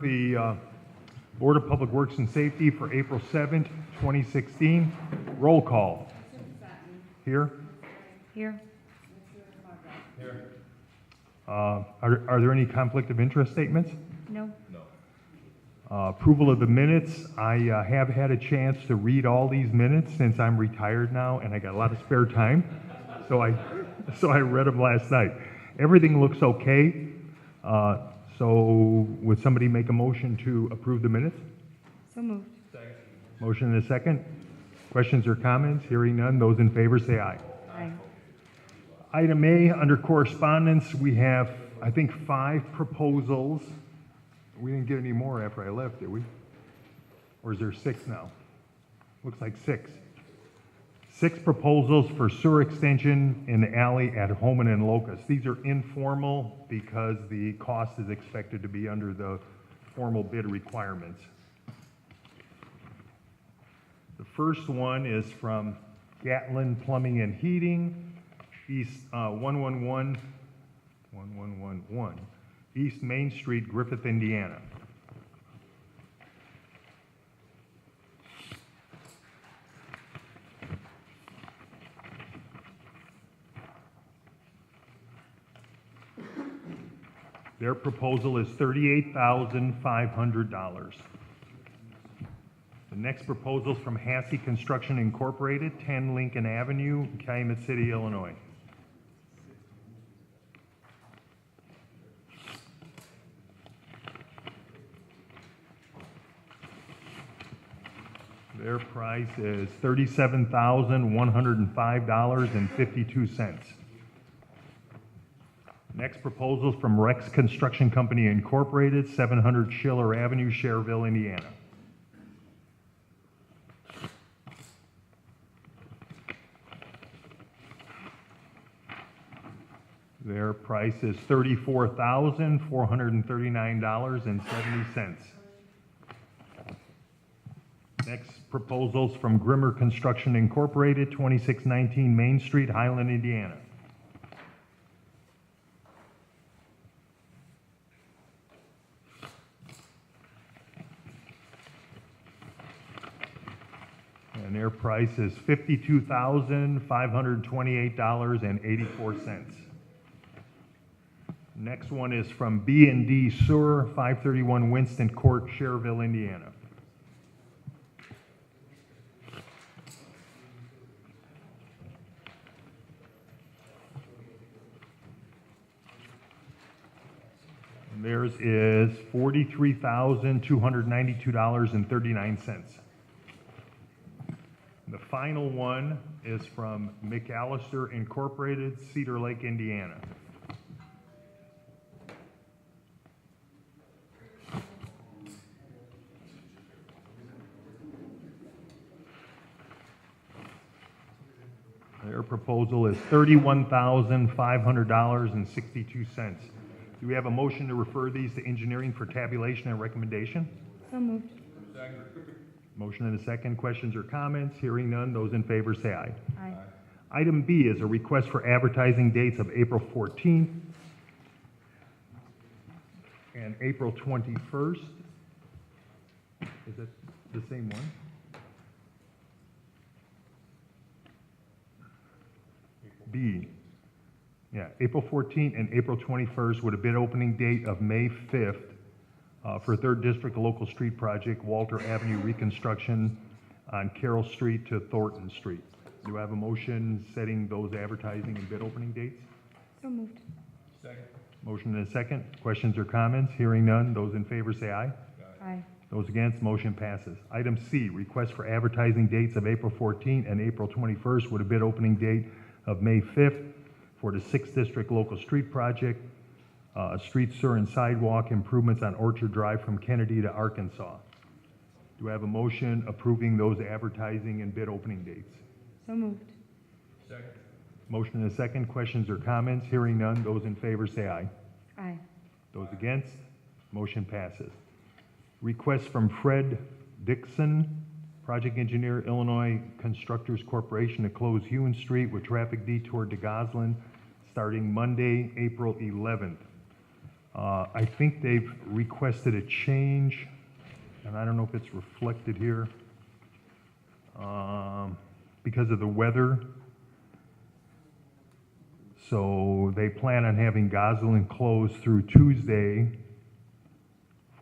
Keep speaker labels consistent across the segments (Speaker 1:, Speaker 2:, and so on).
Speaker 1: the Board of Public Works and Safety for April 7th, 2016. Roll call. Here?
Speaker 2: Here.
Speaker 1: Are there any conflict of interest statements?
Speaker 2: No.
Speaker 1: Approval of the minutes. I have had a chance to read all these minutes since I'm retired now, and I got a lot of spare time, so I read them last night. Everything looks okay. So would somebody make a motion to approve the minutes?
Speaker 2: So moved.
Speaker 1: Motion and a second. Questions or comments? Hearing none. Those in favor say aye.
Speaker 2: Aye.
Speaker 1: Item A, under correspondence, we have, I think, 5 proposals. We didn't get any more after I left, did we? Or is there 6 now? Looks like 6. 6 proposals for sewer extension in the alley at Homan and Locust. These are informal because the cost is expected to be under the formal bid requirements. The first one is from Gatlin Plumbing and Heating, East 1111 East Main Street, Griffith, Indiana. Their proposal is $38,500. The next proposal is from Hassey Construction Incorporated, 10 Lincoln Avenue, Calumet City, Illinois. Their price is $37,105.52. Next proposal is from Rex Construction Company Incorporated, 700 Schiller Avenue, Schererville, Indiana. Their price is $34,439.70. Next proposal is from Grimmer Construction Incorporated, 2619 Main Street, Highland, Indiana. And their price is $52,528.84. Next one is from B&D Sewer, 531 Winston Court, Schererville, Indiana. And theirs is $43,292.39. The final one is from McAllister Incorporated, Cedar Lake, Indiana. Their proposal is $31,500.62. Do we have a motion to refer these to engineering for tabulation and recommendation?
Speaker 2: So moved.
Speaker 1: Motion and a second. Questions or comments? Hearing none. Those in favor say aye.
Speaker 2: Aye.
Speaker 1: Item B is a request for advertising dates of April 14th and April 21st. Is it the same one? B. Yeah, April 14th and April 21st with a bid opening date of May 5th for 3rd District Local Street Project, Walter Avenue reconstruction on Carroll Street to Thornton Street. Do I have a motion setting those advertising and bid opening dates?
Speaker 2: So moved.
Speaker 3: Second.
Speaker 1: Motion and a second. Questions or comments? Hearing none. Those in favor say aye.
Speaker 2: Aye.
Speaker 1: Those against, motion passes. Item C, request for advertising dates of April 14th and April 21st with a bid opening date of May 5th for the 6th District Local Street Project, street, sewer, and sidewalk improvements on Orchard Drive from Kennedy to Arkansas. Do I have a motion approving those advertising and bid opening dates?
Speaker 2: So moved.
Speaker 3: Second.
Speaker 1: Motion and a second. Questions or comments? Hearing none. Those in favor say aye.
Speaker 2: Aye.
Speaker 1: Those against, motion passes. Request from Fred Dixon, project engineer, Illinois Constructors Corporation, to close Hewen Street with traffic detour to Goslin starting Monday, April 11th. I think they've requested a change, and I don't know if it's reflected here, because of the weather. So they plan on having Gosselin closed through Tuesday,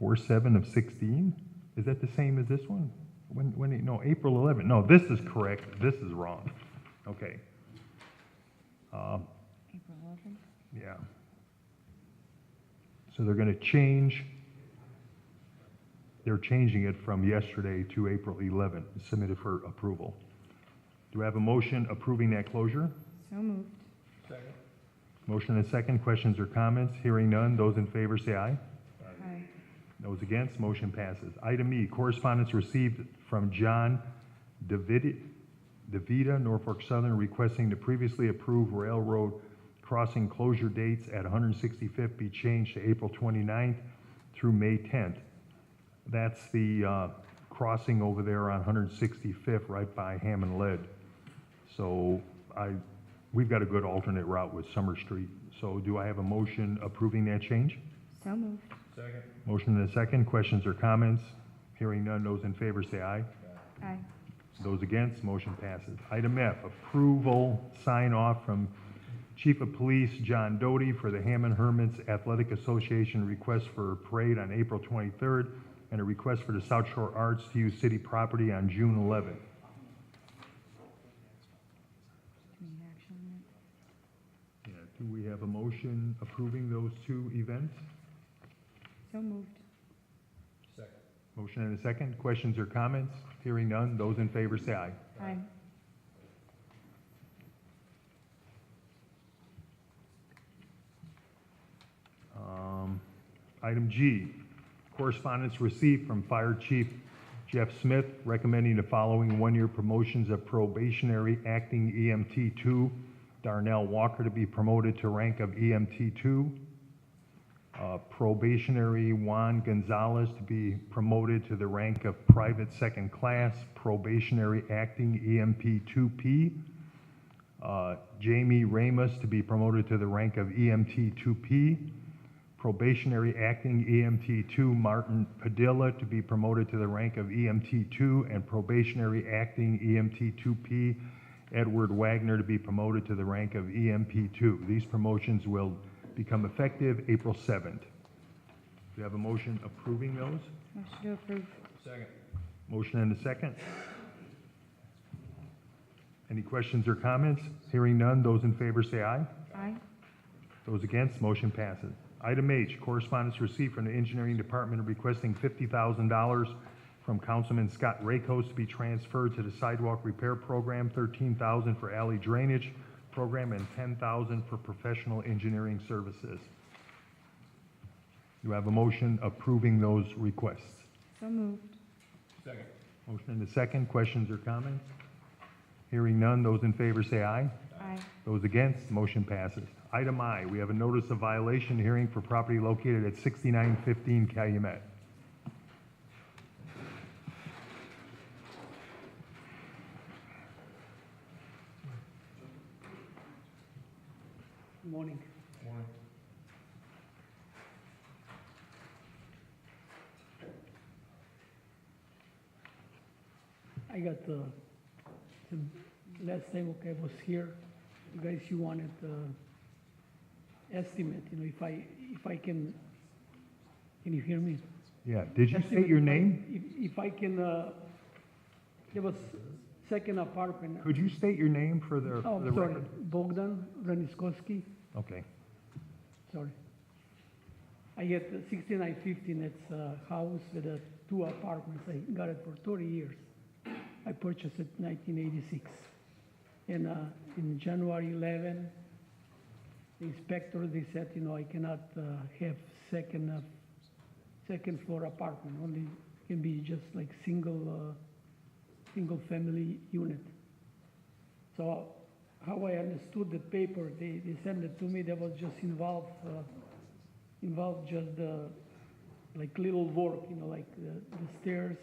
Speaker 1: 4/7 of 16. Is that the same as this one? No, April 11th. No, this is correct. This is wrong. Okay.
Speaker 2: April 11th.
Speaker 1: Yeah. So they're going to change, they're changing it from yesterday to April 11th, submitted for approval. Do I have a motion approving that closure?
Speaker 2: So moved.
Speaker 1: Motion and a second. Questions or comments? Hearing none. Those in favor say aye.
Speaker 2: Aye.
Speaker 1: Those against, motion passes. Item E, correspondence received from John DeVita, Norfolk Southern, requesting the previously approved railroad crossing closure dates at 165th be changed to April 29th through May 10th. That's the crossing over there on 165th, right by Hammond Lead. So we've got a good alternate route with Summer Street. So do I have a motion approving that change?
Speaker 2: So moved.
Speaker 3: Second.
Speaker 1: Motion and a second. Questions or comments? Hearing none. Those in favor say aye.
Speaker 2: Aye.
Speaker 1: Those against, motion passes. Item F, approval sign off from Chief of Police John Doty for the Hammond Hermits Athletic Association request for a parade on April 23rd and a request for the South Shore Arts to use city property on June 11th.
Speaker 2: Do we need action on
Speaker 1: Yeah, do we have a motion approving those two events?
Speaker 2: that? So moved.
Speaker 3: Second.
Speaker 1: Motion and a second. Questions or comments? Hearing none. Those in favor say aye.
Speaker 2: Aye.
Speaker 1: Item G, correspondence received from Fire Chief Jeff Smith recommending the following one-year promotions of probationary acting EMT 2, Darnell Walker to be promoted to rank of EMT 2, probationary Juan Gonzalez to be promoted to the rank of private second class, probationary acting EMT 2P, Jamie Ramos to be promoted to the rank of EMT 2P, probationary acting EMT 2 Martin Padilla to be promoted to the rank of EMT 2, and probationary acting EMT 2P Edward Wagner to be promoted to the rank of EMP 2. These promotions will become effective April 7th. Do you have a motion approving those?
Speaker 2: Motion to approve.
Speaker 3: Second.
Speaker 1: Motion and a second. Any questions or comments? Hearing none, those in favor say aye.
Speaker 2: Aye.
Speaker 1: Those against, motion passes. Item H, correspondence received from the Engineering Department requesting $50,000 from Councilman Scott Rakos to be transferred to the Sidewalk Repair Program, $13,000 for alley drainage program, and $10,000 for professional engineering services. Do I have a motion approving those requests?
Speaker 2: So moved.
Speaker 3: Second.
Speaker 1: Motion and a second. Questions or comments? Hearing none, those in favor say aye.
Speaker 2: Aye.
Speaker 1: Those against, motion passes. Item I, we have a notice of violation hearing for property located at 6915 Calumet.
Speaker 4: Morning.
Speaker 3: Morning.
Speaker 4: I got the last time, okay, I was here, you guys, you wanted estimate, you know, if I can you hear me?
Speaker 1: Yeah, did you state your name?
Speaker 4: If I can, there was second apartment.
Speaker 1: Could you state your name for the
Speaker 4: Oh,
Speaker 1: for the
Speaker 4: sorry,
Speaker 1: record?
Speaker 4: Bogdan Raniskowski,
Speaker 1: Okay.
Speaker 4: sorry. I get 6915, it's a house with two apartments, I got it for 30 years. I purchased it 1986. And in January 11, the inspector, they said, you know, I cannot have second floor apartment, only can be just like single family unit. So how I understood the paper, they sent it to me, that was just involved just the, like little work, you know, like the stairs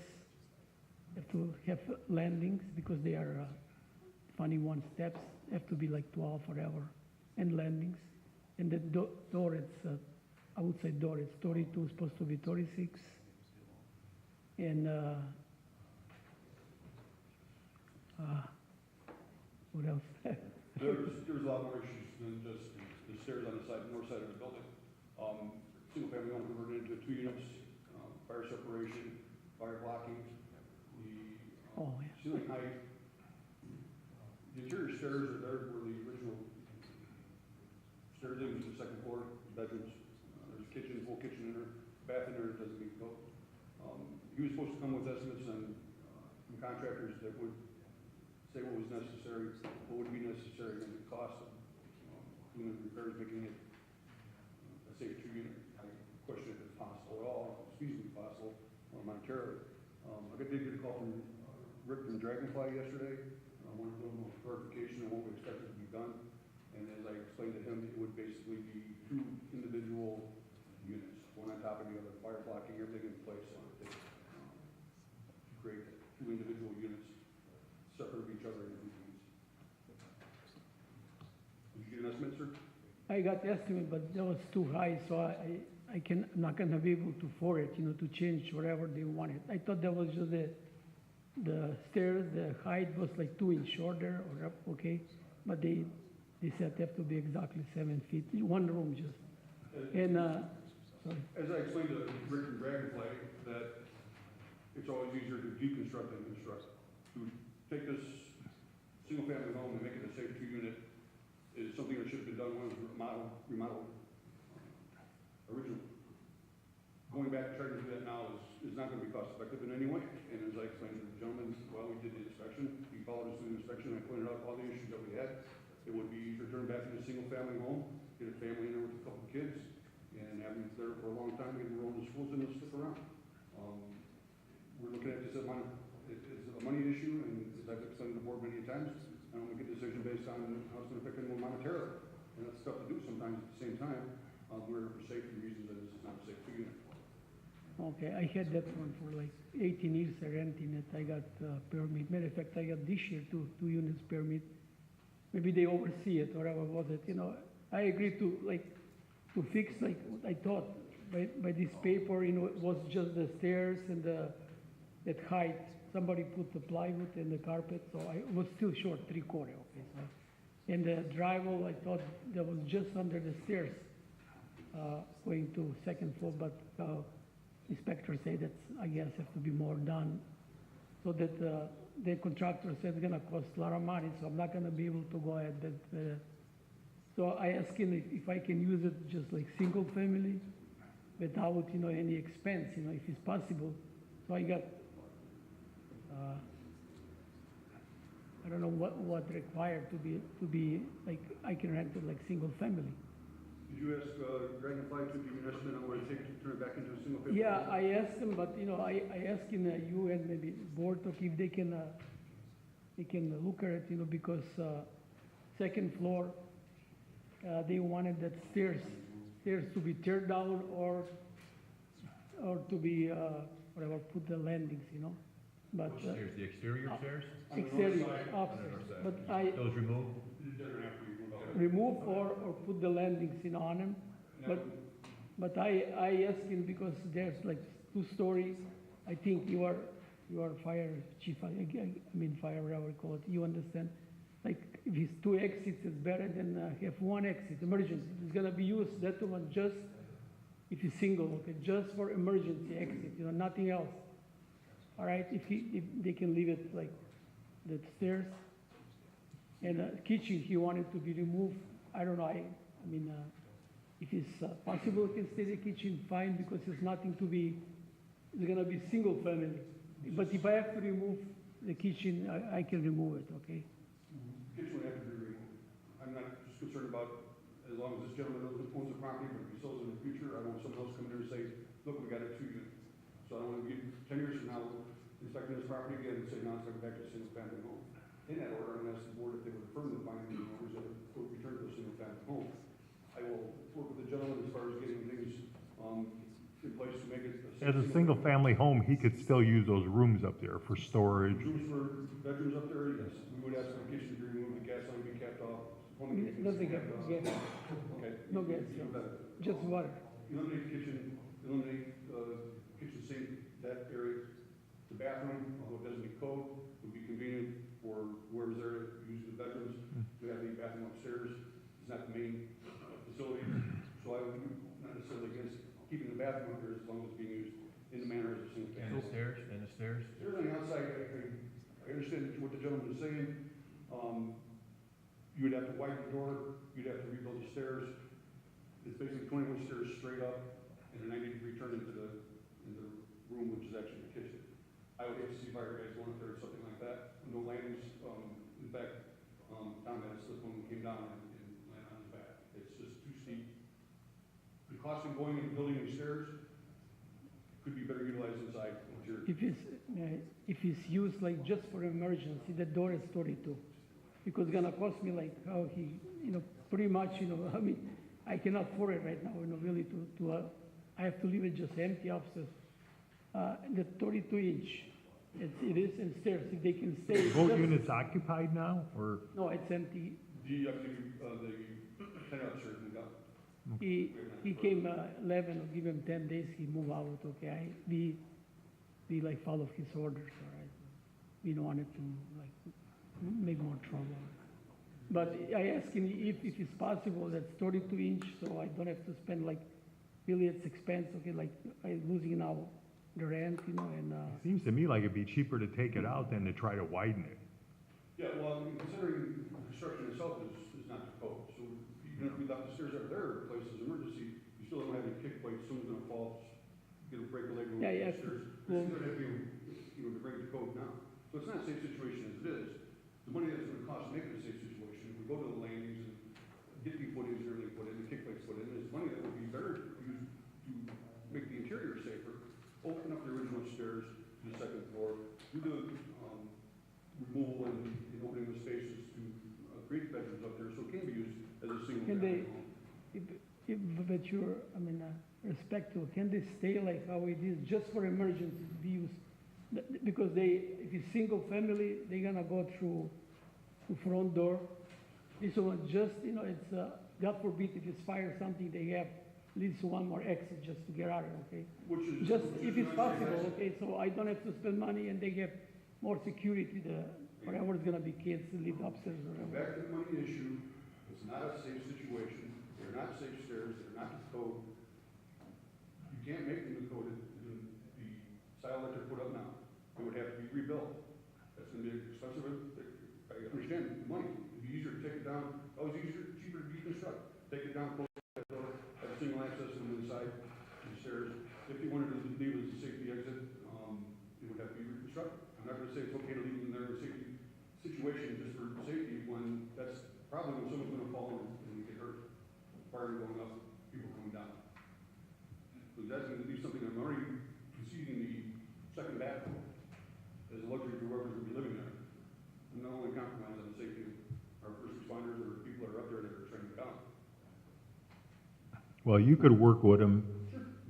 Speaker 4: have to have landings because they are 21 steps, have to be like 12 forever, and landings. And the door, it's I would say door, it's 32, supposed to be 36. And, what else?
Speaker 5: There's a lot more issues than just the stairs on the side, north side of the building. Single family home converted into 2 units, fire separation, fire blocking, the
Speaker 4: Oh, yeah.
Speaker 5: ceiling height. The interior stairs are there where the original stairs leading to the second floor, bedrooms. There's a kitchen, full kitchen in there, bath in there, it doesn't meet code. He was supposed to come with estimates on, from contractors that would say what was necessary, what would be necessary, and the cost of doing the repairs, making it, let's say, a 2-unit. I question if it's possible at all, feasibly possible, or monetarily. I did get a call from Rick from Dragonfly yesterday. I wanted a little more clarification on what we expected to be done. And as I explained to him, it would basically be 2 individual units, one on top of the other, fire blocking, everything in place on it. Create 2 individual units, separate of each other in the units. Did you get an estimate, sir?
Speaker 4: I got the estimate, but that was too high, so I'm not gonna be able to afford it, to change whatever they wanted. I thought that was just the stairs, the height was like 2 inch shorter or up, okay? But they said they have to be exactly 7 feet, one room just. And, sorry,
Speaker 5: As I explained to Rick from Dragonfly, that it's always easier to deconstruct than construct. To take this single-family home and make it a safe 2-unit is something that should have been done when it was remodeled originally. Going back and trying to do that now is not gonna be cost-effective in any way. And as I explained to the gentleman while we did the inspection, he followed us through the inspection, I pointed out all the issues that we had. It would be easier to turn back to a single-family home, get a family in there with a couple of kids, and have them there for a long time, get them enrolled in schools, and they'll stick around. We're looking at this as a money issue, and as I've explained to the board many times, I don't make a decision based on how it's gonna affect anyone monetarily. And that's tough to do sometimes at the same time. We're here for safety reasons, and this is not a safe 2-unit.
Speaker 4: okay, I had that one for like 18 years, I renting it, I got permit. Matter of fact, I got this year 2 units permit. Maybe they oversee it, whatever was it, I agreed to fix like what I thought by this paper, it was just the stairs and that height. Somebody put the plywood and the carpet, so I was still short 3/4, okay, so. And the drywall, I thought that was just under the stairs, going to second floor, but, inspector said that's, I guess, have to be more done. So that, the contractor said it's gonna cost a lot of money, so I'm not gonna be able to go ahead, but, so I asked him if I can use it just like single family without, any expense, if it's possible. So I got, I don't know what required to be, like, I can rent it like single family.
Speaker 5: Did you ask Dragonfly to give you an estimate on what it takes to turn it back into a single-family?
Speaker 4: Yeah, I asked them, but, I asked in you and maybe board, okay, if they can look at it, because, second floor, they wanted that stairs to be teared down or to be, whatever, put the landings, But,
Speaker 3: Stairs, the exterior stairs?
Speaker 4: exterior,
Speaker 3: On
Speaker 4: upstairs,
Speaker 3: the north side.
Speaker 4: but I
Speaker 3: Those removed?
Speaker 5: They're gonna have to be moved out.
Speaker 4: remove or put the landings, on them. But I asked him because there's like 2 stories. I think you are fire chief, I mean fire, whatever you call it, you understand? Like if it's 2 exits, it's better than have 1 exit, emergency. It's gonna be used, that one just, if it's single, okay, just for emergency exit, nothing else. All right, if they can leave it like the stairs. And kitchen, he wanted to be removed. I don't know, I mean, if it's possible, it can stay the kitchen, fine, because it's nothing to be, it's gonna be single family. But if I have to remove the kitchen, I can remove it, okay?
Speaker 5: Kitchen would have to be removed. I'm not just concerned about, as long as this gentleman owns the property, but if he sells it in the future, I want someone else come in there and say, look, we got a 2-unit. So I don't want to be 10 years from now, inspecting this property again and say, no, it's going back to a single-family home. In that order, I'm going to ask the board if they would affirm the finding of the owners that it would return to a single-family home. I will work with the gentleman as far as getting things in place to make it.
Speaker 1: As a single-family home, he could still use those rooms up there for storage.
Speaker 5: Rooms for bedrooms up there, yes. We would ask for the kitchen to be removed, the gas line be capped off. plumbing be
Speaker 4: Nothing,
Speaker 5: capped off.
Speaker 4: gas,
Speaker 5: Okay.
Speaker 4: no gas,
Speaker 5: Even better.
Speaker 4: just water.
Speaker 5: eliminate the kitchen, eliminate, kitchen sink, that area. The bathroom, although it doesn't meet code, would be convenient for whoever's there to use the bedrooms. We have the bathroom upstairs, it's not the main facility, so I would not necessarily against keeping the bathroom up there as long as it's being used in the manner as a single
Speaker 3: And the
Speaker 5: family.
Speaker 3: stairs, and the stairs?
Speaker 5: There's anything outside, I understand what the gentleman is saying. You would have to widen the door, you'd have to rebuild the stairs. It's basically 21 stairs straight up and a 90-degree turn into the room, which is actually the kitchen. I would hate to see fire guys going up there or something like that. No landings, in fact, Tom had a slip when we came down and landed on his back. It's just too steep. The cost of going and building these stairs could be better utilized inside interior.
Speaker 4: If it's used like just for emergency, the door is 32. Because it's gonna cost me like how he, pretty much, I mean, I cannot afford it right now, really I have to leave it just empty upstairs. The 32 inch, it is in stairs, if they can stay.
Speaker 1: Both units occupied now, or?
Speaker 4: No, it's empty.
Speaker 5: The tenant upstairs moved out.
Speaker 4: He came 11, I'll give him 10 days, he moved out, okay? We like follow his orders, all right? We don't want it to like make more trouble. But I asked him if it's possible, that's 32 inch, so I don't have to spend like really it's expense, okay, like I'm losing now the rent, and
Speaker 1: Seems to me like it'd be cheaper to take it out than to try to widen it.
Speaker 5: Yeah, well, I mean, considering the construction itself is not to code, so even if we left the stairs over there, place as emergency, you still don't have any kick plates, someone's gonna fall, get a break a leg over
Speaker 4: Yeah,
Speaker 5: the
Speaker 4: yeah.
Speaker 5: stairs.
Speaker 4: Well-
Speaker 5: It's gonna have to bring it to code now. So it's not a safe situation as it is. The money that's gonna cost to make it a safe situation, if we go to the landings and get the footings or everything put in, the kick plates put in, is money that would be better used to make the interior safer. Open up the original stairs to the second floor, do the, removal and opening the spaces to create bedrooms up there, so it can be used as a single
Speaker 4: Can
Speaker 5: family
Speaker 4: they-
Speaker 5: home.
Speaker 4: but your, respect to, can they stay like how it is, just for emergency use? Because if it's single family, they're gonna go through the front door. This one just, it's, God forbid if it's fire or something, they have at least one more exit just to get out of it, okay?
Speaker 5: Which is.
Speaker 4: Just
Speaker 5: which
Speaker 4: if
Speaker 5: is
Speaker 4: it's
Speaker 5: nice,
Speaker 4: possible,
Speaker 5: yes.
Speaker 4: okay, so I don't have to spend money and they get more security, whatever's gonna be kids to live upstairs or whatever.
Speaker 5: Back to the money issue, it's not a safe situation, they're not safe stairs, they're not code. You can't make them the code in the style that they're put up now. It would have to be rebuilt. That's gonna be expensive, I understand the money. It'd be easier to take it down, always easier, cheaper to deconstruct. Take it down, close that door, have a single access from the inside, the stairs. If you wanted to leave it as a safety exit, it would have to be reconstructed. I'm not gonna say it's okay to leave them there in a safety situation just for safety when that's probably when someone's gonna fall and get hurt. Fire going up, people coming down. So that's gonna be something I'm already conceding the second bathroom as a luxury for whoever's gonna be living there. I'm not only compromising on the safety of our first responders or people that are up there that are trying to get out.
Speaker 1: Well, you could work with him,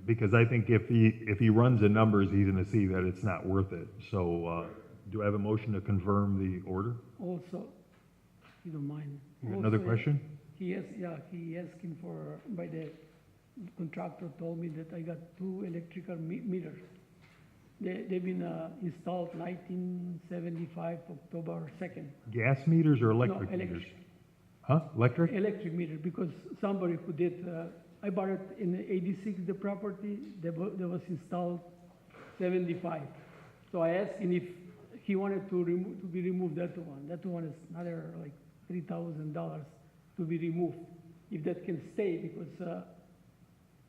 Speaker 1: because I think if he runs the numbers, he's gonna see that it's not worth it. So, do I have a motion to confirm the order?
Speaker 4: Also, if you don't mind.
Speaker 1: You got another
Speaker 4: also,
Speaker 1: question?
Speaker 4: He asking for, by the contractor told me that I got 2 electrical meters. They've been installed 1975, October 2nd.
Speaker 1: Gas meters or
Speaker 4: No,
Speaker 1: electric meters?
Speaker 4: electric.
Speaker 1: Huh? Electric?
Speaker 4: Electric meter, because somebody who did, I bought it in 86, the property, that was installed 75. So I asked him if he wanted to be removed, that one. That one is another like $3,000 to be removed, if that can stay, because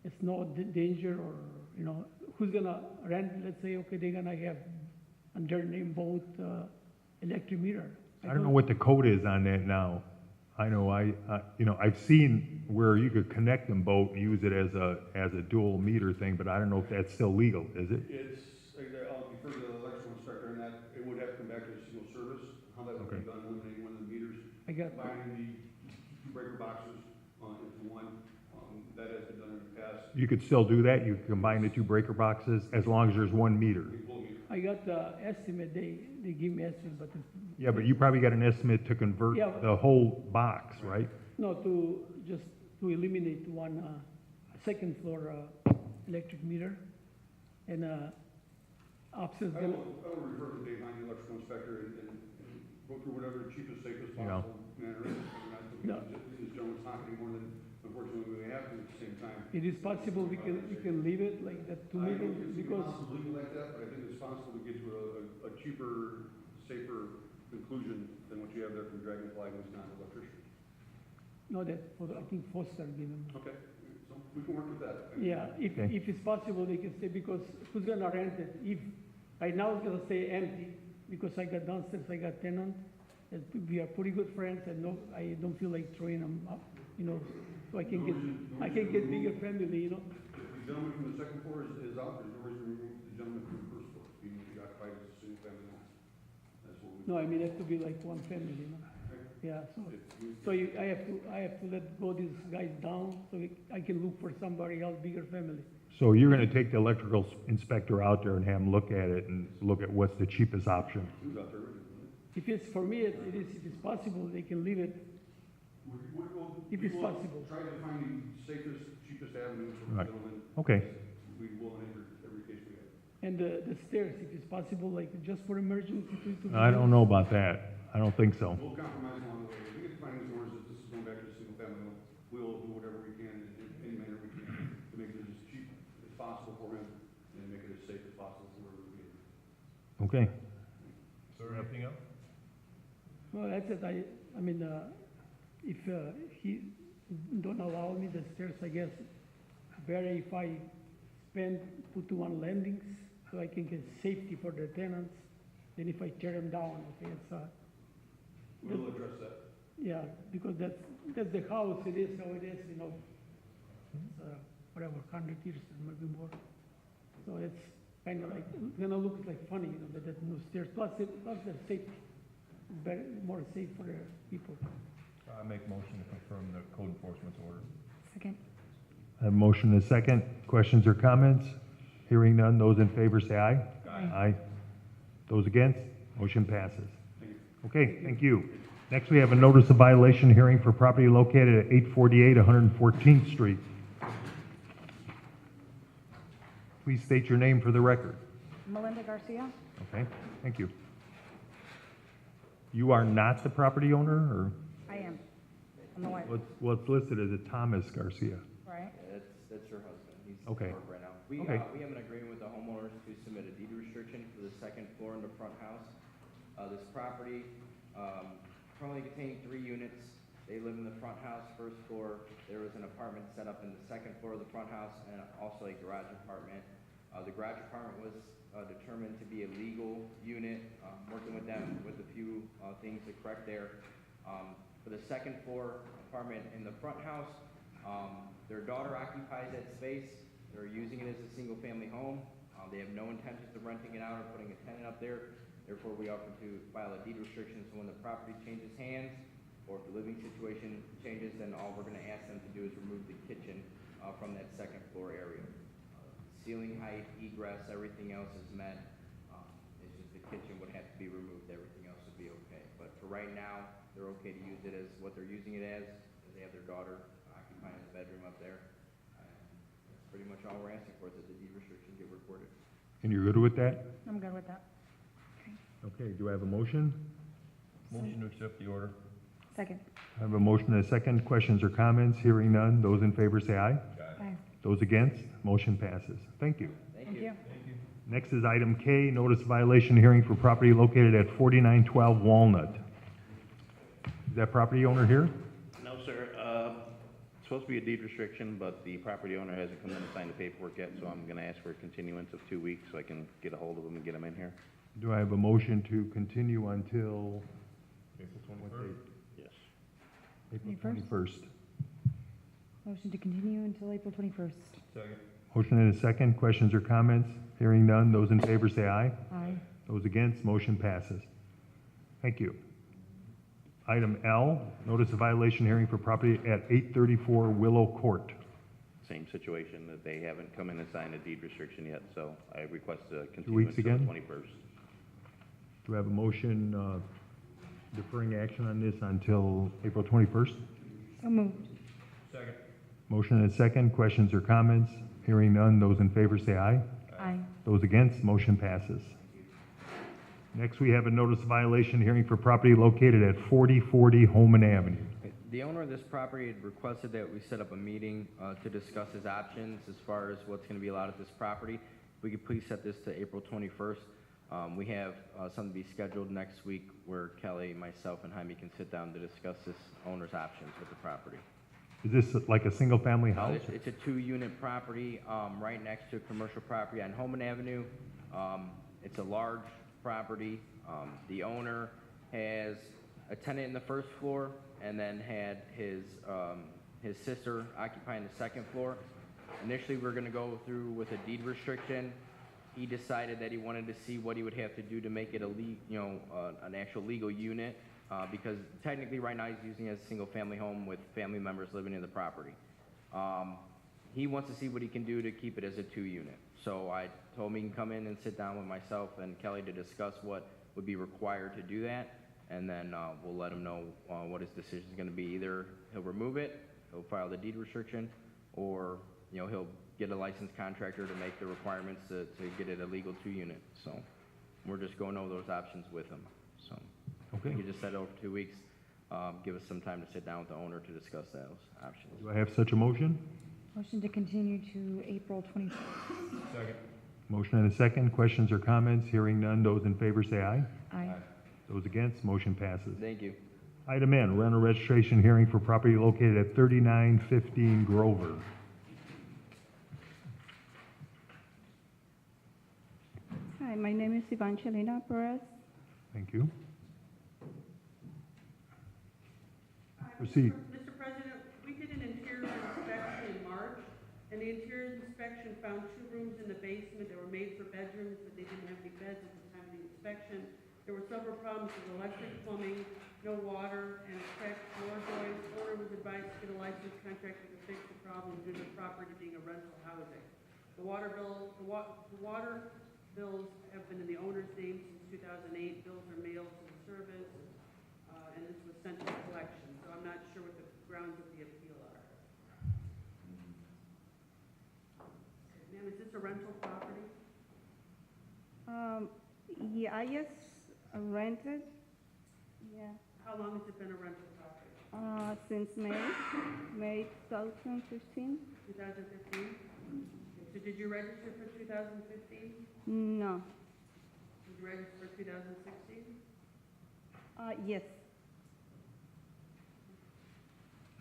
Speaker 4: it's no danger or, who's gonna rent, let's say, okay, they're gonna have under their name both electric meter.
Speaker 1: I don't know what the code is on that now. I know I've seen where you could connect them both and use it as a dual meter thing, but I don't know if that's still legal, is it?
Speaker 5: It's, I'll defer to the electrical inspector on that. It would have to come back to a single service, how that would be
Speaker 1: Okay.
Speaker 5: done, eliminating one of the meters,
Speaker 4: I got,
Speaker 5: combining the two breaker boxes into one. That has been done in the past.
Speaker 1: You could still do that, you could combine the two breaker boxes, as long as there's one meter.
Speaker 5: We pull meter.
Speaker 4: I got the estimate, they give me estimate, but it's
Speaker 1: Yeah, but you probably got an estimate to convert
Speaker 4: Yeah.
Speaker 1: the whole box, right?
Speaker 4: no, to eliminate one second floor electric meter, and upstairs
Speaker 5: I
Speaker 4: gonna,
Speaker 5: will refer to Dave Heine, the electrical inspector, and go through whatever the cheapest, safest
Speaker 1: Yeah.
Speaker 5: possible manner is.
Speaker 4: No.
Speaker 5: This gentleman's not any more than, unfortunately, we have to at the same time.
Speaker 4: it is possible we can leave it like that 2
Speaker 5: I don't
Speaker 4: million,
Speaker 5: think it's
Speaker 4: because,
Speaker 5: possible legal like that, but I think it's possible to get to a cheaper, safer conclusion than what you have there from Dragonfly, who's not an electrician.
Speaker 4: no, that, I think Foster given.
Speaker 5: Okay, so we can work with that.
Speaker 4: Yeah,
Speaker 1: Okay.
Speaker 4: if it's possible, they can stay, because who's gonna rent it? If, right now it's gonna stay empty, because I got downstairs, I got tenant, and we are pretty good friends, and no, I don't feel like throwing them up, you know, so I can get bigger family, you know?
Speaker 5: If the gentleman from the second floor is out, there's no reason to remove the gentleman from the first floor, even if he occupies a single family home. That's what we.
Speaker 4: No, I mean, it has to be like one family, you know? Yeah, so I have to let go these guys down, so I can look for somebody else, bigger family.
Speaker 1: So you're gonna take the electrical inspector out there and have him look at it and look at what's the cheapest option?
Speaker 5: He was out there originally.
Speaker 4: If it's, for me, it is, if it's possible, they can leave it, If it's
Speaker 5: We will
Speaker 4: possible.
Speaker 5: Try to find the safest, cheapest avenue for the
Speaker 1: Right.
Speaker 5: gentleman.
Speaker 1: Okay,
Speaker 5: We will in every case we have.
Speaker 4: and the stairs, if it's possible, like just for emergency to.
Speaker 1: I don't know about that. I don't think so.
Speaker 5: We'll compromise along the way. If we get to find these orders that this is going back to a single family home, we'll do whatever we can in any manner we can to make it as cheap as possible for him and make it as safe as possible for whoever we get.
Speaker 1: Okay,
Speaker 3: Is there anything else?
Speaker 4: Well, that's it, I mean, if he don't allow me the stairs, I guess, better if I put one landings, so I can get safety for the tenants, than if I tear them down, okay, it's,
Speaker 5: We'll address that.
Speaker 4: yeah, because that's the house, it is how it is, you know. It's, whatever, 100 years, maybe more. So it's kind of like, gonna look like funny, you know, that there's no stairs, plus the safety, better, more safe for the people.
Speaker 3: I make motion to confirm the code enforcement's order.
Speaker 2: Second.
Speaker 1: I have a motion and a second. Questions or comments? Hearing none, those in favor say aye.
Speaker 2: Aye.
Speaker 1: Those against? Motion passes. Okay, thank you. Next, we have a notice of violation hearing for property located at 848 114th Street. Please state your name for the record.
Speaker 2: Melinda Garcia?
Speaker 1: Okay, thank you. You are not the property owner, or
Speaker 2: I am. I'm the wife,
Speaker 1: what's listed as a Thomas Garcia?
Speaker 2: right?
Speaker 6: That's her husband. He's
Speaker 1: Okay.
Speaker 6: at work right now. We
Speaker 1: Okay.
Speaker 6: we have an agreement with the homeowners to submit a deed restriction for the second floor in the front house. This property, currently containing 3 units. They live in the front house, first floor. There was an apartment set up in the second floor of the front house and also a garage apartment. The garage apartment was determined to be a legal unit, working with them with a few things to correct there. For the second floor apartment in the front house, their daughter occupies that space. They're using it as a single-family home. They have no intentions of renting it out or putting a tenant up there. Therefore, we offer to file a deed restriction, so when the property changes hands, or if the living situation changes, then all we're gonna ask them to do is remove the kitchen from that second floor area. Ceiling height, egress, everything else is met. It's just the kitchen would have to be removed, everything else would be okay. But for right now, they're okay to use it as what they're using it as. They have their daughter occupying the bedroom up there. That's pretty much all we're asking for, is that the deed restriction get recorded.
Speaker 1: And you're good with that?
Speaker 2: I'm good with that.
Speaker 1: Okay, do I have a motion?
Speaker 3: Motion to accept the order.
Speaker 2: Second.
Speaker 1: I have a motion and a second. Questions or comments? Hearing none, those in favor say aye.
Speaker 2: Aye.
Speaker 1: Those against? Motion passes. Thank you.
Speaker 2: Thank you.
Speaker 1: Next is item K, notice of violation hearing for property located at 4912 Walnut. Is that property owner here?
Speaker 7: No, sir. It's supposed to be a deed restriction, but the property owner hasn't come in and signed the paperwork yet, so I'm gonna ask for a continuance of 2 weeks so I can get a hold of him and get him in here.
Speaker 1: Do I have a motion to continue until
Speaker 3: April 21st.
Speaker 7: Yes.
Speaker 1: April
Speaker 2: 21st?
Speaker 1: 21st?
Speaker 2: Motion to continue until April 21st.
Speaker 3: Second.
Speaker 1: Motion and a second. Questions or comments? Hearing none, those in favor say aye.
Speaker 2: Aye.
Speaker 1: Those against, motion passes. Thank you. Item L, notice of violation hearing for property at 834 Willow Court.
Speaker 7: Same situation, that they haven't come in and signed a deed restriction yet, so I request a
Speaker 1: weeks
Speaker 7: continuance to the
Speaker 1: again?
Speaker 7: 21st.
Speaker 1: Do I have a motion deferring action on this until April 21st?
Speaker 2: So moved.
Speaker 3: Second.
Speaker 1: Motion and a second. Questions or comments? Hearing none. Those in favor say aye.
Speaker 2: Aye.
Speaker 1: Those against, motion passes. Next, we have a notice of violation hearing for property located at 4040 Holman Avenue.
Speaker 6: The owner of this property had requested that we set up a meeting to discuss his options as far as what's going to be allowed at this property. If we could please set this to April 21st. We have something to be scheduled next week where Kelly, myself, and Jaime can sit down to discuss this owner's options with the property.
Speaker 1: Is this like a single-family house?
Speaker 6: It's a 2-unit property right next to a commercial property on Holman Avenue. It's a large property. The owner has a tenant in the first floor and then had his sister occupying the second floor. Initially, we were going to go through with a deed restriction. He decided that he wanted to see what he would have to do to make it an actual legal unit, because technically right now he's using it as a single-family home with family members living in the property. He wants to see what he can do to keep it as a 2-unit. So I told him he can come in and sit down with myself and Kelly to discuss what would be required to do that, and then we'll let him know what his decision is going to be. Either he'll remove it, he'll file the deed restriction, or he'll get a licensed contractor to make the requirements to get it a legal 2-unit. So we're just going over those options with him. So
Speaker 1: Okay.
Speaker 6: you can just set it over 2 weeks. Give us some time to sit down with the owner to discuss those options.
Speaker 1: Do I have such a motion?
Speaker 2: Motion to continue to April 21st.
Speaker 3: Second.
Speaker 1: Motion and a second. Questions or comments? Hearing none. Those in favor say aye.
Speaker 2: Aye.
Speaker 1: Those against, motion passes.
Speaker 6: Thank you.
Speaker 1: Item N, rental registration hearing for property located at 3915 Grover.
Speaker 8: Hi, my name is Evangelina Perez.
Speaker 1: Thank you. Proceed.
Speaker 9: Mr. President, we did an interior inspection in March, and the interior inspection found 2 rooms in the basement that were made for bedrooms, but they didn't have any beds at the time of the inspection. There were several problems with electric, plumbing, no water, and a cracked floor joist. Owner was advised to get a licensed contractor to fix the problem due to the property being a rental housing. The water bills have been in the owner's name since 2008. Bills are mailed to the service, and this was sent to collection. So I'm not sure what the grounds of the appeal are. Ma'am, is this a rental property?
Speaker 8: Yeah, I just rented, yeah,
Speaker 9: How long has it been a rental property?
Speaker 8: since May 2015.
Speaker 9: 2015? So did you register for 2015?
Speaker 8: No,
Speaker 9: Did you register for 2016?
Speaker 8: yes,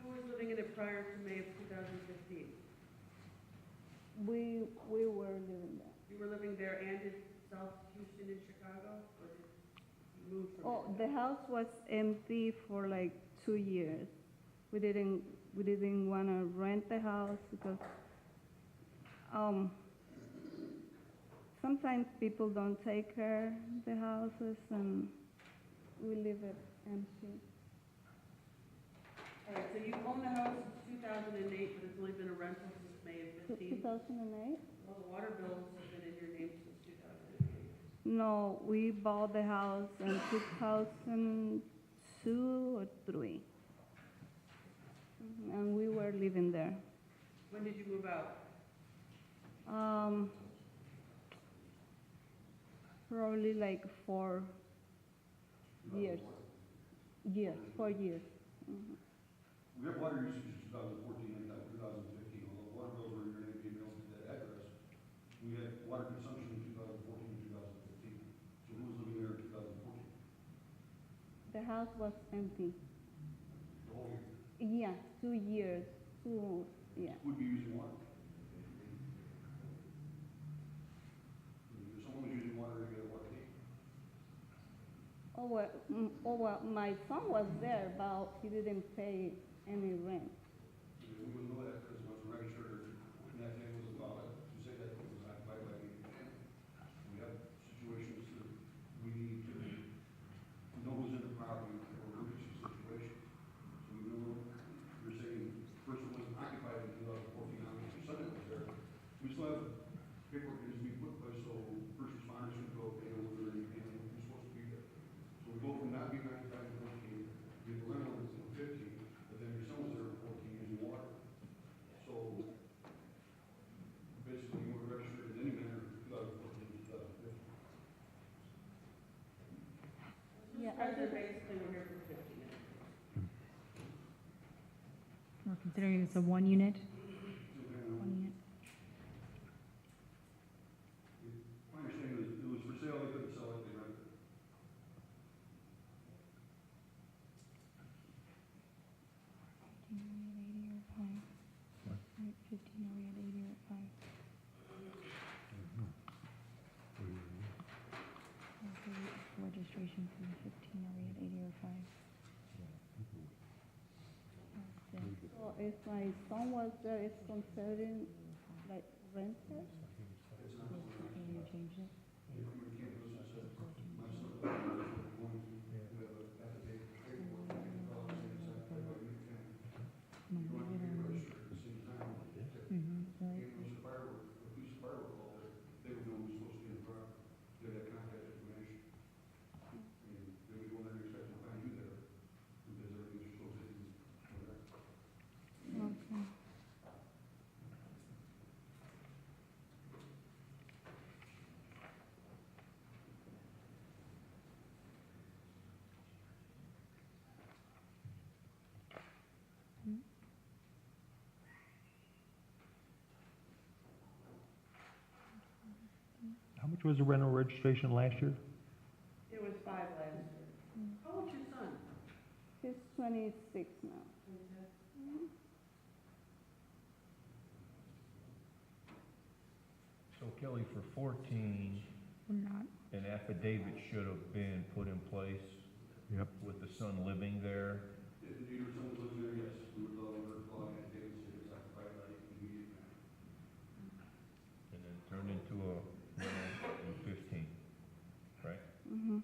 Speaker 9: Who was living in it prior to May of 2015?
Speaker 8: we were living there.
Speaker 9: You were living there and in South Houston in Chicago? Or did you move from
Speaker 8: Oh,
Speaker 9: there?
Speaker 8: the house was empty for like 2 years. We didn't want to rent the house because sometimes people don't take care of the houses and we leave it empty.
Speaker 9: All right, so you own the house since 2008, but it's only been a rental since May of 15?
Speaker 8: 2008?
Speaker 9: Well, the water bills have been in your name since 2008.
Speaker 8: No, we bought the house in 2002 or 3. And we were living there.
Speaker 9: When did you move out?
Speaker 8: Probably like 4 years. Yes, 4 years.
Speaker 5: We have water usage in 2014 and 2015, although water bills were in your name being mailed to that address. We had water consumption in 2014 and 2015. So who was living there in 2014?
Speaker 8: The house was empty.
Speaker 5: The whole year?
Speaker 8: Yeah, 2 years. Yeah.
Speaker 5: Who'd be using water? If someone was using water to get a water heat.
Speaker 8: Well, my son was there, but he didn't pay any rent.
Speaker 5: We wouldn't know that because it wasn't registered, and that thing was about it, to say that it was occupied by the family. We have situations that we need to know who's in the property for emergency situations. So we know, you're saying the person wasn't occupied in 2014, obviously your son was there. We still have paperwork that needs to be put by, so first responders can go, they know where they're, who's supposed to be there. So we go from not being occupied in 14, we have a rental in 15, but then your son was there in 14.
Speaker 2: Considering it's a one unit? One unit.
Speaker 5: My understanding is it was for sale, they couldn't sell it, they rented it.
Speaker 2: Fifteen, are we at 80 or at 5? Registration for the 15, are we at 80 or 5?
Speaker 8: So if my son was there, it's considered like rented?
Speaker 2: Can you change it?
Speaker 8: Okay.
Speaker 1: How much was the rental registration last year?
Speaker 9: It was 5 last year. How old's your son?
Speaker 8: He's 26 now.
Speaker 3: So Kelly, for 14,
Speaker 2: We're not.
Speaker 3: an affidavit should have been put in place
Speaker 1: Yep.
Speaker 3: with the son living there.
Speaker 5: If the deed or someone lives there, yes, we would allow her to log in, David, if it's occupied by immediate manner.
Speaker 3: And then turned into a rental in 15, right?
Speaker 8: Mm-hmm.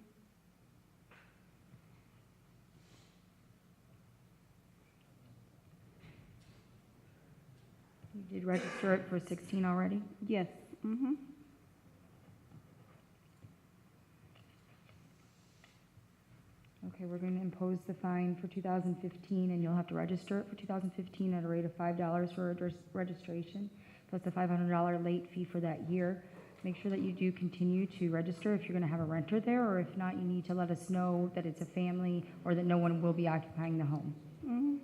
Speaker 2: You did register it for 16 already?
Speaker 8: Yes. Mm-hmm.
Speaker 2: Okay, we're going to impose the fine for 2015, and you'll have to register it for 2015 at a rate of $5 for registration, plus a $500 late fee for that year. Make sure that you do continue to register if you're going to have a renter there, or if not, you need to let us know that it's a family or that no one will be occupying the home.
Speaker 8: Mm-hmm.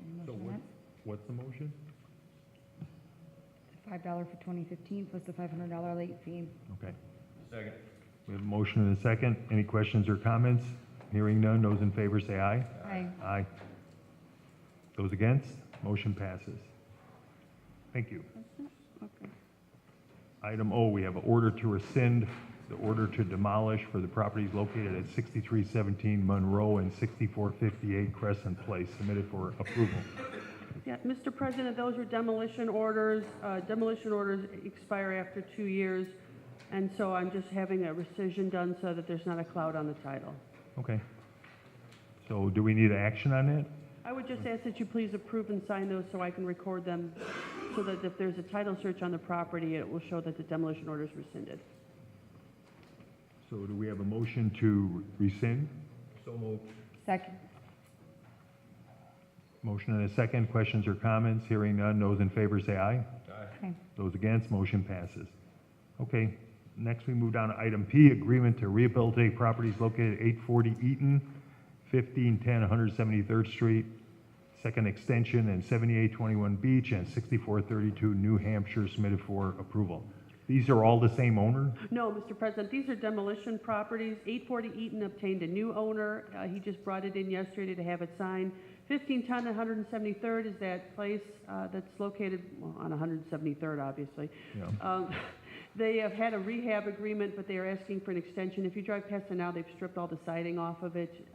Speaker 2: Any
Speaker 1: So
Speaker 2: motion on that?
Speaker 1: What's the motion?
Speaker 2: $5 for 2015 plus the $500 late fee.
Speaker 1: Okay.
Speaker 3: Second.
Speaker 1: We have a motion and a second. Any questions or comments? Hearing none, those in favor say aye.
Speaker 2: Aye.
Speaker 1: Aye. Those against? Motion passes. Thank you.
Speaker 8: Okay.
Speaker 1: Item O, we have an order to rescind the order to demolish for the properties located at 6317 Monroe and 6458 Crescent Place, submitted for approval.
Speaker 9: Yeah, Mr. President, those are demolition orders. Demolition orders expire after 2 years, and so I'm just having a rescission done so that there's not a cloud on the title.
Speaker 1: Okay. So do we need action on that?
Speaker 9: I would just ask that you please approve and sign those so I can record them, so that if there's a title search on the property, it will show that the demolition order is rescinded.
Speaker 1: So do we have a motion to rescind?
Speaker 3: So moved.
Speaker 2: Second.
Speaker 1: Motion and a second. Questions or comments? Hearing none. Those in favor say aye.
Speaker 2: Aye.
Speaker 1: Those against, motion passes. Okay, next we move down to item P, agreement to rehabilitate properties located at 840 Eaton, 1510 173rd Street, second extension, and 7821 Beach, and 6432 New Hampshire, submitted for approval. These are all the same owner?
Speaker 9: No, Mr. President, these are demolition properties. 840 Eaton obtained a new owner. He just brought it in yesterday to have it signed. 1510 173rd is that place that's located on 173rd, obviously.
Speaker 1: Yeah.
Speaker 9: They have had a rehab agreement, but they are asking for an extension. If you drive past it now, they've stripped all the siding off of it.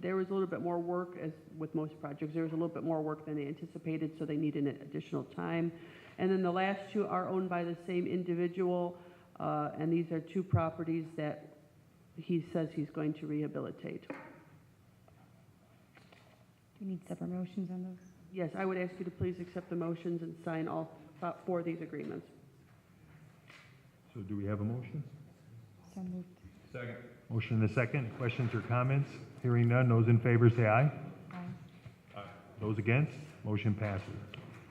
Speaker 9: There was a little bit more work, as with most projects. There was a little bit more work than they anticipated, so they need an additional time. And then the last two are owned by the same individual, and these are two properties that he says he's going to rehabilitate.
Speaker 2: Do you need separate motions on those?
Speaker 9: Yes, I would ask you to please accept the motions and sign all 4 of these agreements.
Speaker 1: So do we have a motion?
Speaker 2: So moved.
Speaker 3: Second.
Speaker 1: Motion and a second. Questions or comments? Hearing none. Those in favor say aye.
Speaker 2: Aye.
Speaker 1: Those against? Motion passes.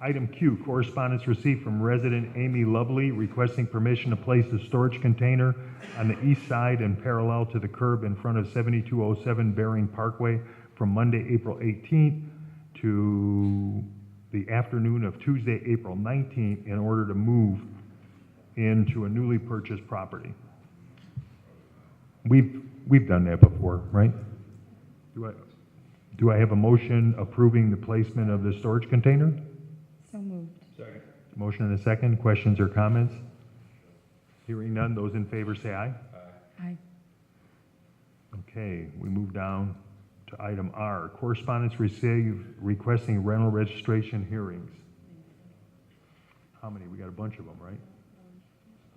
Speaker 1: Item Q, correspondence received from resident Amy Lovely requesting permission to place a storage container on the east side and parallel to the curb in front of 7207 Bering Parkway from Monday, April 18th to the afternoon of Tuesday, April 19th, in order to move into a newly purchased property. We've done that before, right? Do I have a motion approving the placement of the storage container?
Speaker 2: So moved.
Speaker 3: Second.
Speaker 1: Motion and a second. Questions or comments? Hearing none. Those in favor say aye.
Speaker 2: Aye.
Speaker 1: Okay, we move down to item R, correspondence received requesting rental registration hearings. How many? We got a bunch of them, right?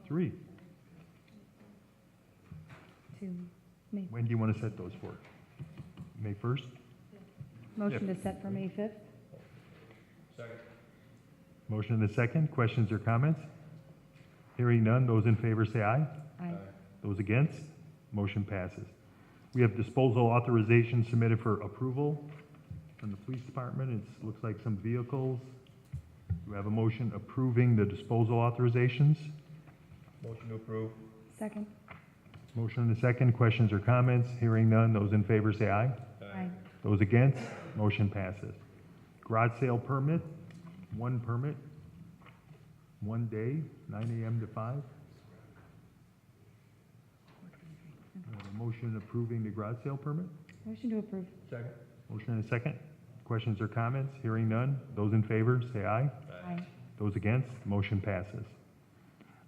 Speaker 1: 3.
Speaker 2: 2. May.
Speaker 1: When do you want to set those for? May 1st?
Speaker 2: Motion to set for May 5th?
Speaker 3: Second.
Speaker 1: Motion and a second. Questions or comments? Hearing none. Those in favor say aye.
Speaker 2: Aye.
Speaker 1: Those against? Motion passes. We have disposal authorization submitted for approval from the police department. It looks like some vehicles. Do we have a motion approving the disposal authorizations?
Speaker 3: Motion to approve.
Speaker 2: Second?
Speaker 1: Motion and a second. Questions or comments? Hearing none. Those in favor say aye.
Speaker 2: Aye.
Speaker 1: Those against? Motion passes. Garage sale permit, 1 permit, 1 day, 9 a.m. to 5. We have a motion approving the garage sale permit.
Speaker 2: Motion to approve.
Speaker 3: Second.
Speaker 1: Motion and a second. Questions or comments? Hearing none. Those in favor, say aye.
Speaker 2: Aye.
Speaker 1: Those against, motion passes.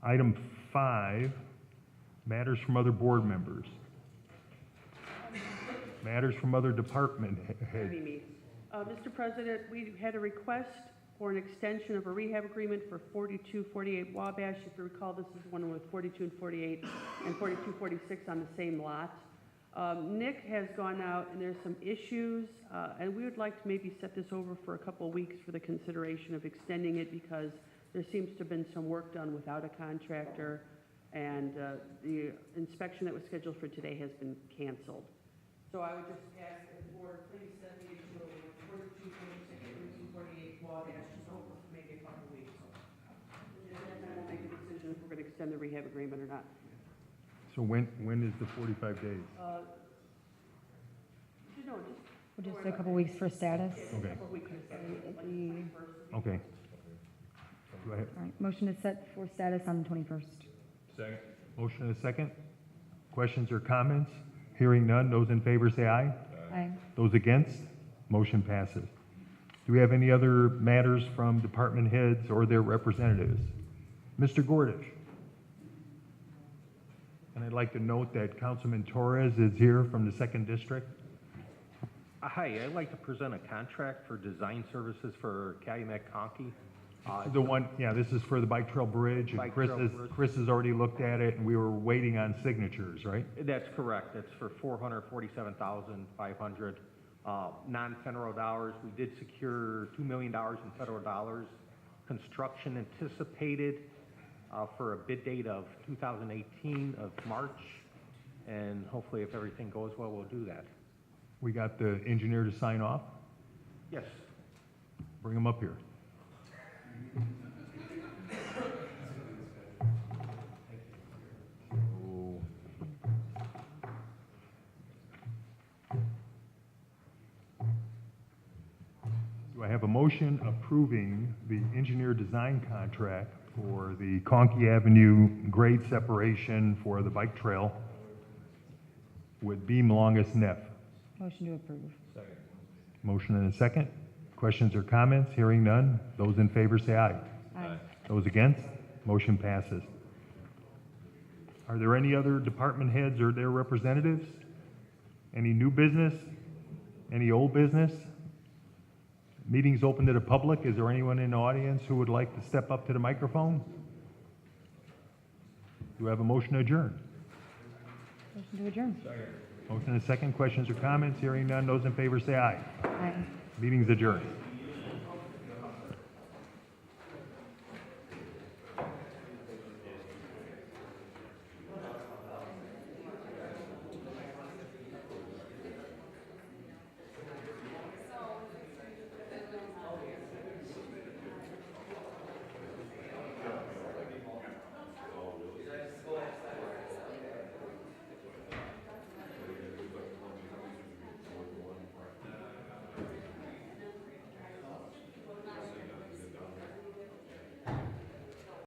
Speaker 1: Item 5, matters from other board members. Matters from other department heads.
Speaker 9: Mr. President, we had a request for an extension of a rehab agreement for 4248 Wabash. If you recall, this is one with 42 and 48 and 4246 on the same lot. Nick has gone out and there's some issues, and we would like to maybe set this over for a couple of weeks for the consideration of extending it because there seems to have been some work done without a contractor, and the inspection that was scheduled for today has been canceled. So I would just ask that the board please set the issue of 4246, 4248 Wabash just over for maybe a couple of weeks. And then we'll make a decision if we're going to extend the rehab agreement or not.
Speaker 1: So when is the 45 days?
Speaker 9: No, just
Speaker 2: We'll just a couple weeks for status.
Speaker 1: Okay,
Speaker 9: a couple of weeks.
Speaker 2: At the-
Speaker 1: okay. Do I have
Speaker 2: All right, motion is set for status on the 21st.
Speaker 3: Second.
Speaker 1: motion and a second? Questions or comments? Hearing none. Those in favor say aye.
Speaker 2: Aye.
Speaker 1: Those against? Motion passes. Do we have any other matters from department heads or their representatives? Mr. Gordish. And I'd like to note that Councilman Torres is here from the 2nd District.
Speaker 10: Hi, I'd like to present a contract for design services for Calumet Conkey.
Speaker 1: The one, yeah, this is for the Bike Trail Bridge, and
Speaker 10: Bike Trail Bridge.
Speaker 1: Chris has already looked at it, and we were waiting on signatures, right?
Speaker 10: That's correct. That's for $447,500 non-federal dollars. We did secure $2 million in federal dollars. Construction anticipated for a bid date of 2018 of March, and hopefully if everything goes well, we'll do that.
Speaker 1: We got the engineer to sign off.
Speaker 10: Yes.
Speaker 1: Bring him up here. Do I have a motion approving the engineer design contract for the Conkey Avenue grade separation for the bike trail with beam longest Neff?
Speaker 2: Motion to approve.
Speaker 3: Second.
Speaker 1: Motion and a second. Questions or comments? Hearing none. Those in favor say aye.
Speaker 2: Aye.
Speaker 1: Those against? Motion passes. Are there any other department heads or their representatives? Any new business? Any old business? Meeting's open to the public. Is there anyone in the audience who would like to step up to the microphone? Do we have a motion to adjourn?
Speaker 2: Motion to adjourn.
Speaker 3: Second.
Speaker 1: Motion and a second. Questions or comments? Hearing none. Those in favor say aye.
Speaker 2: Aye.
Speaker 1: Meeting's adjourned.